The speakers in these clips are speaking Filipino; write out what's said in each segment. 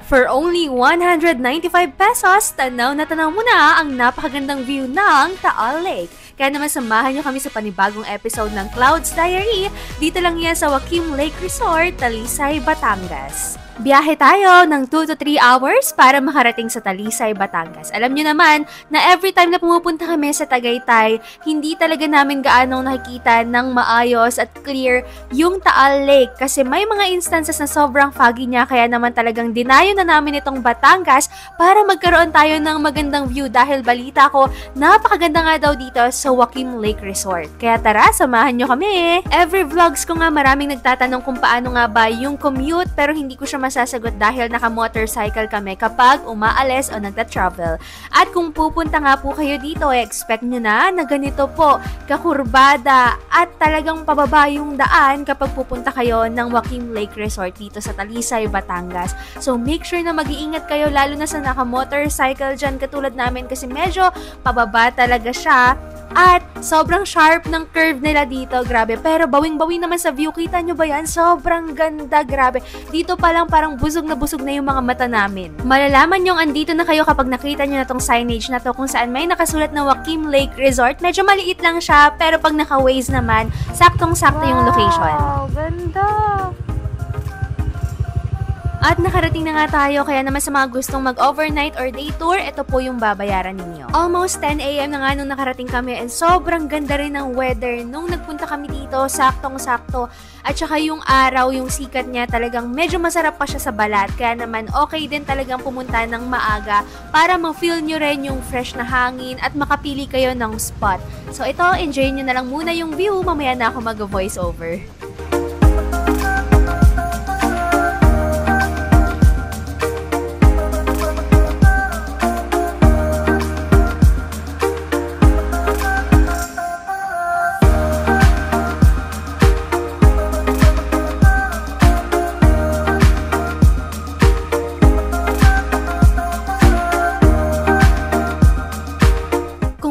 For only 195 pesos, tanaw mo na ang napakagandang view ng Taal Lake. Kaya naman samahan nyo kami sa panibagong episode ng Clouds Diary. Dito lang yan sa Joaquim Lake Resort, Talisay, Batangas. Biyahe tayo ng 2 to 3 hours para makarating sa Talisay, Batangas. Alam nyo naman na every time na pumupunta kami sa Tagaytay, hindi talaga namin gaanong nakikita ng maayos at clear yung Taal Lake kasi may mga instances na sobrang foggy niya kaya naman talagang dinayo na namin itong Batangas para magkaroon tayo ng magandang view dahil balita ko napakaganda nga daw dito sa Joaquim Lake Resort. Kaya tara, samahan nyo kami! Every vlogs ko nga maraming nagtatanong kung paano nga ba yung commute pero hindi ko siya masasagot dahil naka-motorcycle kami kapag umaalis o nagta-travel. At kung pupunta nga po kayo dito, expect nyo na ganito po, kakurbada at talagang pababa yung daan kapag pupunta kayo ng Joaquim Lake Resort dito sa Talisay, Batangas. So make sure na mag-iingat kayo lalo na sa naka-motorcycle dyan katulad namin kasi medyo pababa talaga siya. At sobrang sharp ng curve nila dito, grabe. Pero bawing-bawi naman sa view, kita nyo ba yan? Sobrang ganda, grabe. Dito pa lang parang busog na yung mga mata namin. Malalaman nyong andito na kayo kapag nakita nyo na tong signage na to kung saan may nakasulat na Joaquim Lake Resort. Medyo maliit lang siya, pero pag naka-Waze naman, saktong-sakto yung location. Wow, ganda! At nakarating na nga tayo, kaya naman sa mga gustong mag-overnight or day tour, ito po yung babayaran ninyo. Almost 10 AM na nga nung nakarating kami and sobrang ganda rin ng weather nung nagpunta kami dito, saktong-sakto. At saka yung araw, yung sikat niya talagang medyo masarap pa siya sa balat. Kaya naman okay din talagang pumunta ng maaga para ma-feel nyo rin yung fresh na hangin at makapili kayo ng spot. So ito, enjoy nyo na lang muna yung view, mamaya na ako mag-voice over.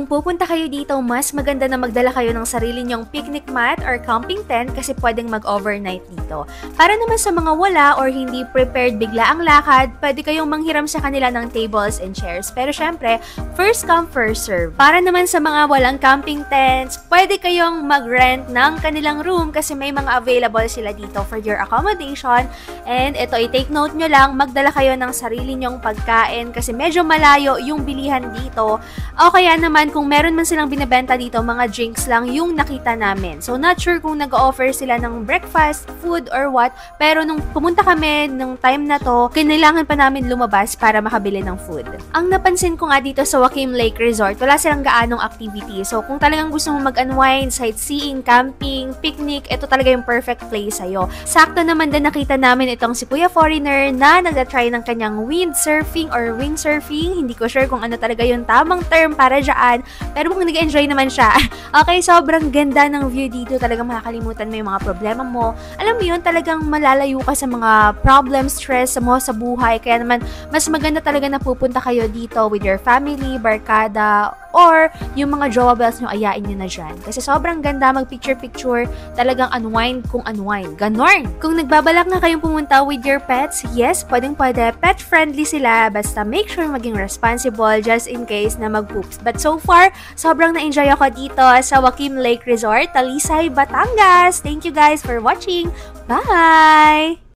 Pupunta kayo dito, mas maganda na magdala kayo ng sarili nyong picnic mat or camping tent kasi pwedeng mag-overnight dito. Para naman sa mga wala or hindi prepared bigla ang lakad, pwede kayong manghiram sa kanila ng tables and chairs. Pero syempre, first come, first serve. Para naman sa mga walang camping tents, pwede kayong mag-rent ng kanilang room kasi may mga available sila dito for your accommodation. And ito, i-take note nyo lang, magdala kayo ng sarili nyong pagkain kasi medyo malayo yung bilihan dito. O kaya naman kung meron man silang binibenta dito, mga drinks lang yung nakita namin. So, not sure kung nag-offer sila ng breakfast, food, or what. Pero nung pumunta kami ng time na to, kailangan pa namin lumabas para makabili ng food. Ang napansin ko nga dito sa Joaquim Lake Resort, wala silang gaanong activity. So, kung talagang gusto mo mag-unwind, sightseeing, camping, picnic, ito talaga yung perfect place sa'yo. Sakto naman din nakita namin itong si Kuya Foreigner na nag-try ng kanyang windsurfing or windsurfing. Hindi ko sure kung ano talaga yung tamang term para dyan. Pero mukhang nag-enjoy naman siya. Okay, sobrang ganda ng view dito. Talagang makakalimutan mo yung mga problema mo. Alam mo yun, talagang malalayo ka sa mga problem, stress mo sa buhay. Kaya naman, mas maganda talaga na pupunta kayo dito with your family, barkada, or yung mga jowa bells nyo, ayain nyo na dyan. Kasi sobrang ganda, mag-picture-picture, talagang unwind kung unwind. Ganon! Kung nagbabalak na kayong pumunta with your pets, yes, pwedeng-pwede, pet-friendly sila, basta make sure maging responsible just in case na mag-poops. But so far, sobrang na-enjoy ako dito sa Joaquim Lake Resort, Talisay, Batangas. Thank you guys for watching. Bye!